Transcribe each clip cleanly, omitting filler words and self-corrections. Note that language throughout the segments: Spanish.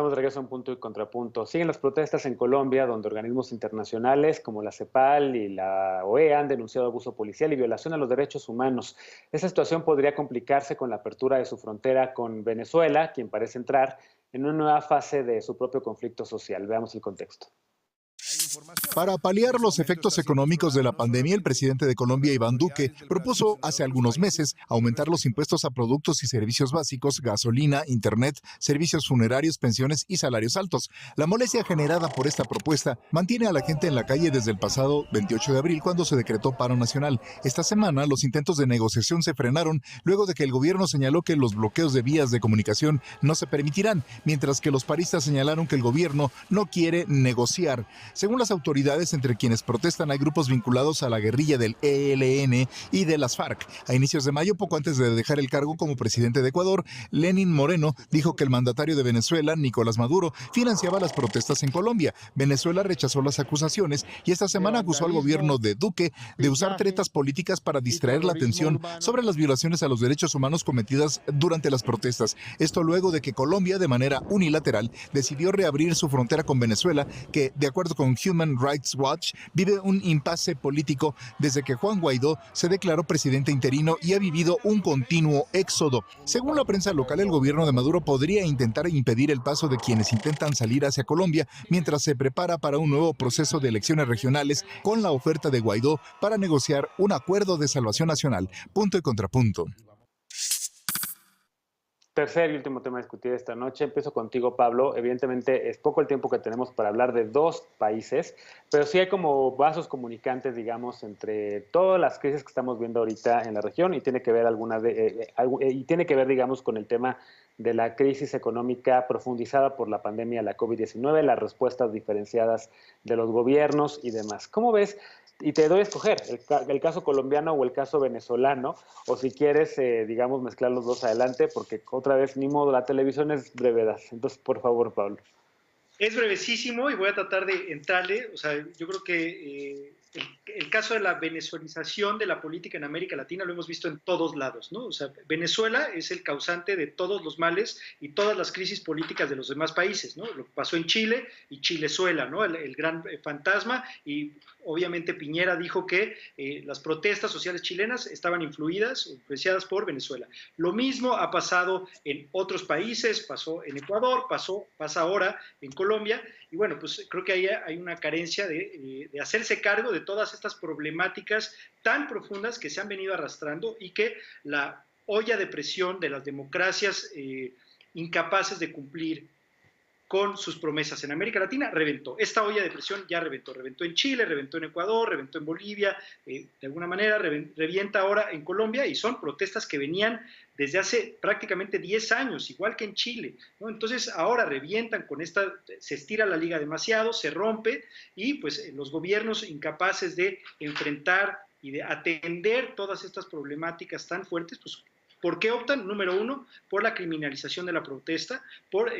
Estamos de regreso en Punto y Contrapunto. Siguen las protestas en Colombia, donde organismos internacionales como la CEPAL y la OEA han denunciado abuso policial y violación a los derechos humanos. Esta situación podría complicarse con la apertura de su frontera con Venezuela, quien parece entrar en una nueva fase de su propio conflicto social. Veamos el contexto. Para paliar los efectos económicos de la pandemia, el presidente de Colombia, Iván Duque, propuso hace algunos meses aumentar los impuestos a productos y servicios básicos, gasolina, internet, servicios funerarios, pensiones y salarios altos. La molestia generada por esta propuesta mantiene a la gente en la calle desde el pasado 28 de abril, cuando se decretó paro nacional. Esta semana, los intentos de negociación se frenaron luego de que el gobierno señaló que los bloqueos de vías de comunicación no se permitirán, mientras que los paristas señalaron que el gobierno no quiere negociar. Según las autoridades, entre quienes protestan hay grupos vinculados a la guerrilla del ELN y de las FARC. A inicios de mayo, poco antes de dejar el cargo como presidente de Ecuador, Lenín Moreno dijo que el mandatario de Venezuela, Nicolás Maduro, financiaba las protestas en Colombia. Venezuela rechazó las acusaciones y esta semana acusó al gobierno de Duque de usar tretas políticas para distraer la atención sobre las violaciones a los derechos humanos cometidas durante las protestas. Esto luego de que Colombia, de manera unilateral, decidió reabrir su frontera con Venezuela, que, de acuerdo con Human Rights Watch, vive un impasse político desde que Juan Guaidó se declaró presidente interino y ha vivido un continuo éxodo. Según la prensa local, el gobierno de Maduro podría intentar impedir el paso de quienes intentan salir hacia Colombia mientras se prepara para un nuevo proceso de elecciones regionales con la oferta de Guaidó para negociar un acuerdo de salvación nacional. Punto y contrapunto. Tercer y último tema a discutir esta noche. Empiezo contigo, Pablo. Evidentemente es poco el tiempo que tenemos para hablar de dos países, pero sí hay como vasos comunicantes, digamos, entre todas las crisis que estamos viendo ahorita en la región y tiene que ver digamos, con el tema de la crisis económica profundizada por la pandemia de la COVID-19, las respuestas diferenciadas de los gobiernos y demás. ¿Cómo ves? Y te doy a escoger el caso colombiano o el caso venezolano, o si quieres, digamos, mezclar los dos adelante, porque otra vez, ni modo, la televisión es brevedad. Entonces, por favor, Pablo. Es brevesísimo y voy a tratar de entrarle. O sea, yo creo que el caso de la venezuelización de la política en América Latina lo hemos visto en todos lados, ¿no? O sea, Venezuela es el causante de todos los males y todas las crisis políticas de los demás países, ¿no? Lo que pasó en Chile y Chilezuela, ¿no? El gran fantasma, y obviamente Piñera dijo que las protestas sociales chilenas estaban influenciadas por Venezuela. Lo mismo ha pasado en otros países, pasó en Ecuador, pasa ahora en Colombia, y bueno, pues creo que hay una carencia de hacerse cargo de todas estas problemáticas tan profundas que se han venido arrastrando y que la olla de presión de las democracias incapaces de cumplir con sus promesas en América Latina reventó. Esta olla de presión ya reventó en Chile, reventó en Ecuador, reventó en Bolivia, de alguna manera revienta ahora en Colombia, y son protestas que venían desde hace prácticamente 10 años, igual que en Chile, ¿no? Entonces ahora revientan con esta, se estira la liga demasiado, se rompe, y pues los gobiernos incapaces de enfrentar y de atender todas estas problemáticas tan fuertes, pues ¿por qué optan? Número uno, por la criminalización de la protesta, por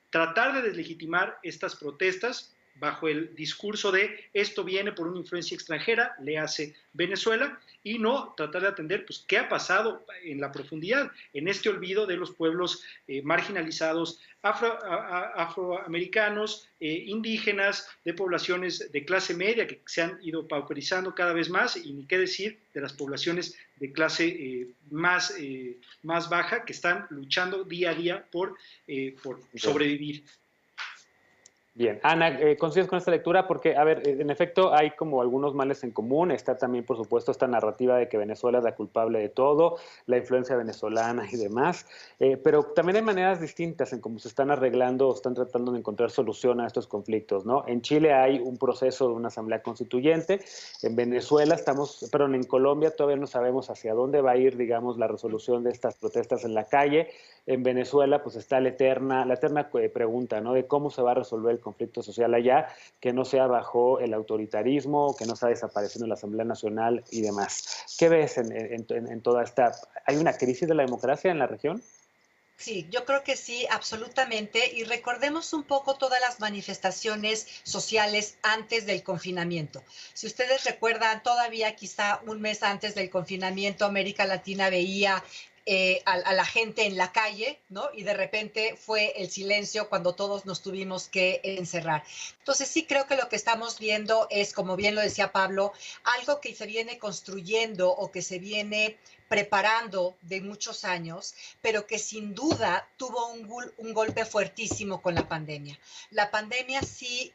tratar de deslegitimar estas protestas bajo el discurso de esto viene por una influencia extranjera, le hace Venezuela, y no tratar de atender pues qué ha pasado en la profundidad, en este olvido de los pueblos marginalizados, afroamericanos, indígenas, de poblaciones de clase media que se han ido pauperizando cada vez más, y ni qué decir de las poblaciones de clase más baja, que están luchando día a día por sobrevivir. Bien, Ana, ¿coincides con esta lectura? Porque, a ver, en efecto hay como algunos males en común. Está también, por supuesto, esta narrativa de que Venezuela es la culpable de todo, la influencia venezolana y demás, pero también hay maneras distintas en cómo se están arreglando o están tratando de encontrar solución a estos conflictos, ¿no? En Chile hay un proceso de una asamblea constituyente, en Venezuela en Colombia todavía no sabemos hacia dónde va a ir, digamos, la resolución de estas protestas en la calle. En Venezuela, pues está la eterna pregunta, ¿no? De cómo se va a resolver el conflicto social allá, que no sea bajo el autoritarismo, que no sea desapareciendo la Asamblea Nacional y demás. ¿Qué ves en toda esta? ¿Hay una crisis de la democracia en la región? Sí, yo creo que sí, absolutamente. Y recordemos un poco todas las manifestaciones sociales antes del confinamiento. Si ustedes recuerdan, todavía quizá un mes antes del confinamiento, América Latina veía a la gente en la calle, ¿no? Y de repente fue el silencio cuando todos nos tuvimos que encerrar. Entonces sí creo que lo que estamos viendo es, como bien lo decía Pablo, algo que se viene construyendo o que se viene preparando de muchos años, pero que sin duda tuvo un golpe fuertísimo con la pandemia. La pandemia sí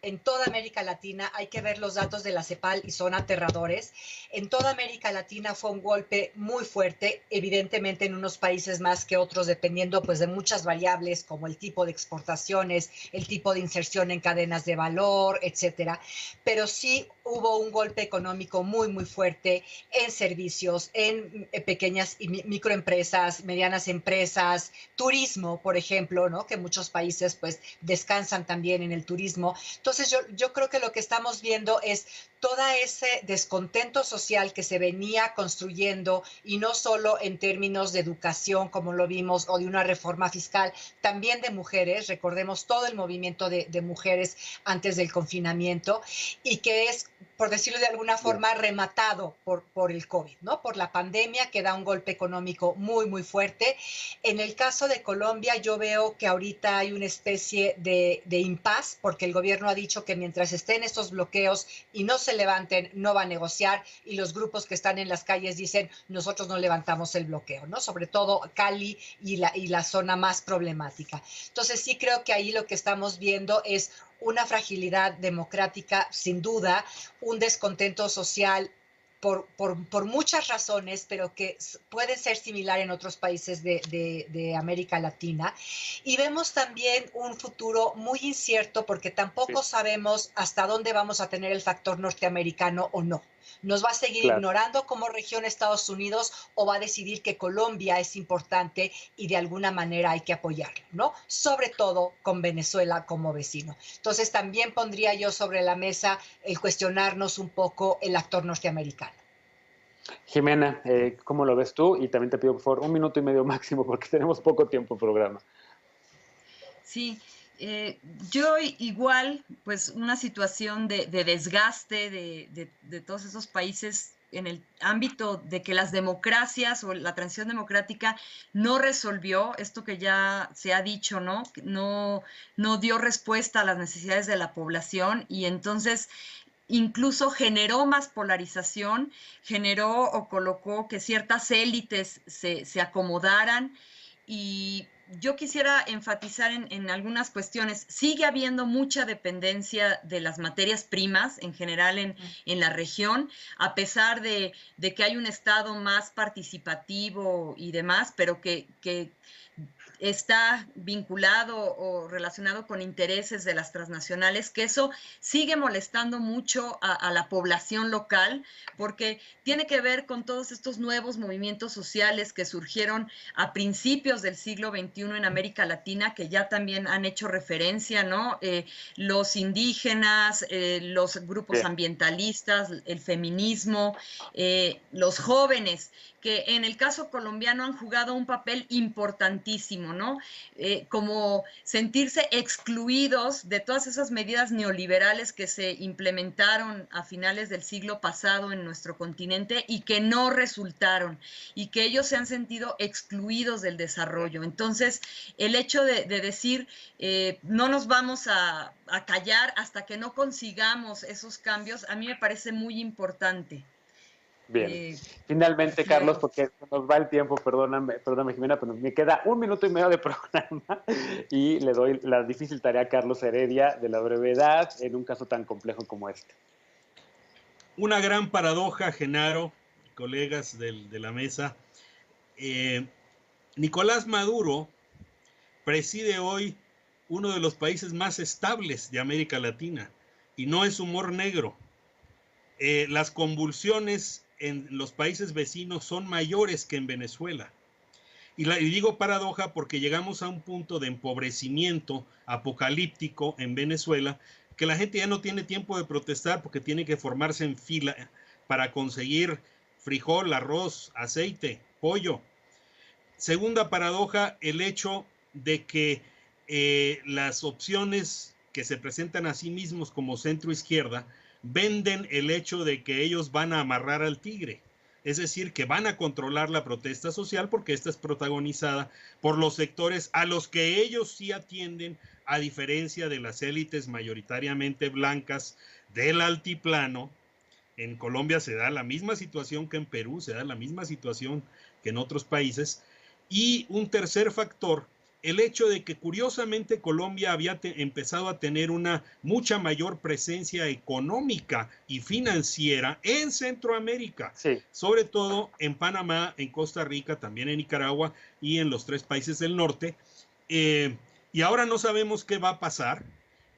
en toda América Latina, hay que ver los datos de la CEPAL y son aterradores. En toda América Latina fue un golpe muy fuerte, evidentemente en unos países más que otros, dependiendo pues de muchas variables como el tipo de exportaciones, el tipo de inserción en cadenas de valor, etcétera. Pero sí hubo un golpe económico muy, muy fuerte en servicios, en pequeñas y microempresas, medianas empresas, turismo, por ejemplo, ¿no? Que muchos países pues descansan también en el turismo. Entonces yo creo que lo que estamos viendo es todo ese descontento social que se venía construyendo, y no solo en términos de educación, como lo vimos, o de una reforma fiscal, también de mujeres, recordemos todo el movimiento de mujeres antes del confinamiento, y que es, por decirlo de alguna forma, rematado por el COVID, ¿no? Por la pandemia, que da un golpe económico muy, muy fuerte. En el caso de Colombia, yo veo que ahorita hay una especie de impas, porque el gobierno ha dicho que mientras estén estos bloqueos y no se levanten, no va a negociar, y los grupos que están en las calles dicen, nosotros no levantamos el bloqueo, ¿no? Sobre todo Cali y la zona más problemática. Entonces sí creo que ahí lo que estamos viendo es una fragilidad democrática, sin duda, un descontento social por muchas razones, pero que pueden ser similar en otros países de América Latina. Y vemos también un futuro muy incierto, porque tampoco sabemos hasta dónde vamos a tener el factor norteamericano o no. ¿Nos va a seguir ignorando como región Estados Unidos, o va a decidir que Colombia es importante y de alguna manera hay que apoyarlo, ¿no? Sobre todo con Venezuela como vecino. Entonces también pondría yo sobre la mesa el cuestionarnos un poco el actor norteamericano. Jimena, ¿cómo lo ves tú? Y también te pido, por favor, 1 minuto y medio máximo, porque tenemos poco tiempo de programa. Sí, yo igual, pues una situación de desgaste de todos esos países en el ámbito de que las democracias o la transición democrática no resolvió esto que ya se ha dicho, ¿no? No dio respuesta a las necesidades de la población, y entonces incluso generó más polarización, generó o colocó que ciertas élites se acomodaran. Y yo quisiera enfatizar en algunas cuestiones. Sigue habiendo mucha dependencia de las materias primas en general en la región, a pesar de que hay un Estado más participativo y demás, pero que está vinculado o relacionado con intereses de las transnacionales, que eso sigue molestando mucho a la población local, porque tiene que ver con todos estos nuevos movimientos sociales que surgieron a principios del siglo XXI en América Latina, que ya también han hecho referencia, ¿no? Los indígenas, los grupos ambientalistas, el feminismo, los jóvenes, que en el caso colombiano han jugado un papel importantísimo, ¿no? Como sentirse excluidos de todas esas medidas neoliberales que se implementaron a finales del siglo pasado en nuestro continente y que no resultaron, y que ellos se han sentido excluidos del desarrollo. Entonces, el hecho de decir, no nos vamos a callar hasta que no consigamos esos cambios, a mí me parece muy importante. Bien. Finalmente, Carlos, porque nos va el tiempo, perdóname, Jimena, pero me queda 1 minuto y medio de programa y le doy la difícil tarea a Carlos Heredia de la brevedad en un caso tan complejo como este. Una gran paradoja, Genaro, colegas de la mesa. Nicolás Maduro preside hoy uno de los países más estables de América Latina, y no es humor negro. Las convulsiones en los países vecinos son mayores que en Venezuela. Y digo paradoja porque llegamos a un punto de empobrecimiento apocalíptico en Venezuela, que la gente ya no tiene tiempo de protestar porque tiene que formarse en fila para conseguir frijol, arroz, aceite, pollo. Segunda paradoja, el hecho de que las opciones que se presentan a sí mismos como centro izquierda venden el hecho de que ellos van a amarrar al tigre. es decir, que van a controlar la protesta social porque esta es protagonizada por los sectores a los que ellos sí atienden, a diferencia de las élites mayoritariamente blancas del altiplano. En Colombia se da la misma situación que en Perú, se da la misma situación que en otros países. Y un tercer factor, el hecho de que curiosamente Colombia había empezado a tener una mucha mayor presencia económica y financiera en Centroamérica, Sí. sobre todo en Panamá, en Costa Rica, también en Nicaragua y en los 3 países del norte. Y ahora no sabemos qué va a pasar.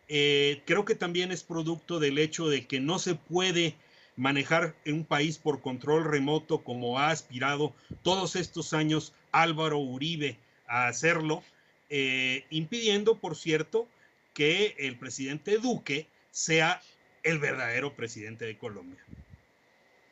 Creo que también es producto del hecho de que no se puede manejar en un país por control remoto como ha aspirado todos estos años Álvaro Uribe a hacerlo, impidiendo, por cierto, que el presidente Duque sea el verdadero presidente de Colombia.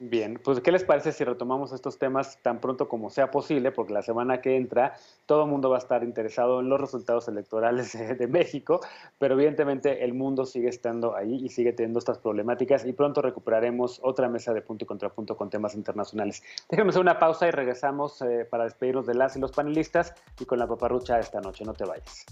Bien, pues ¿qué les parece si retomamos estos temas tan pronto como sea posible? Porque la semana que entra todo el mundo va a estar interesado en los resultados electorales de México, pero evidentemente el mundo sigue estando ahí y sigue teniendo estas problemáticas y pronto recuperaremos otra mesa de punto y contrapunto con temas internacionales. Déjenme hacer una pausa y regresamos para despedirnos de las y los panelistas y con la paparrucha esta noche. No te vayas.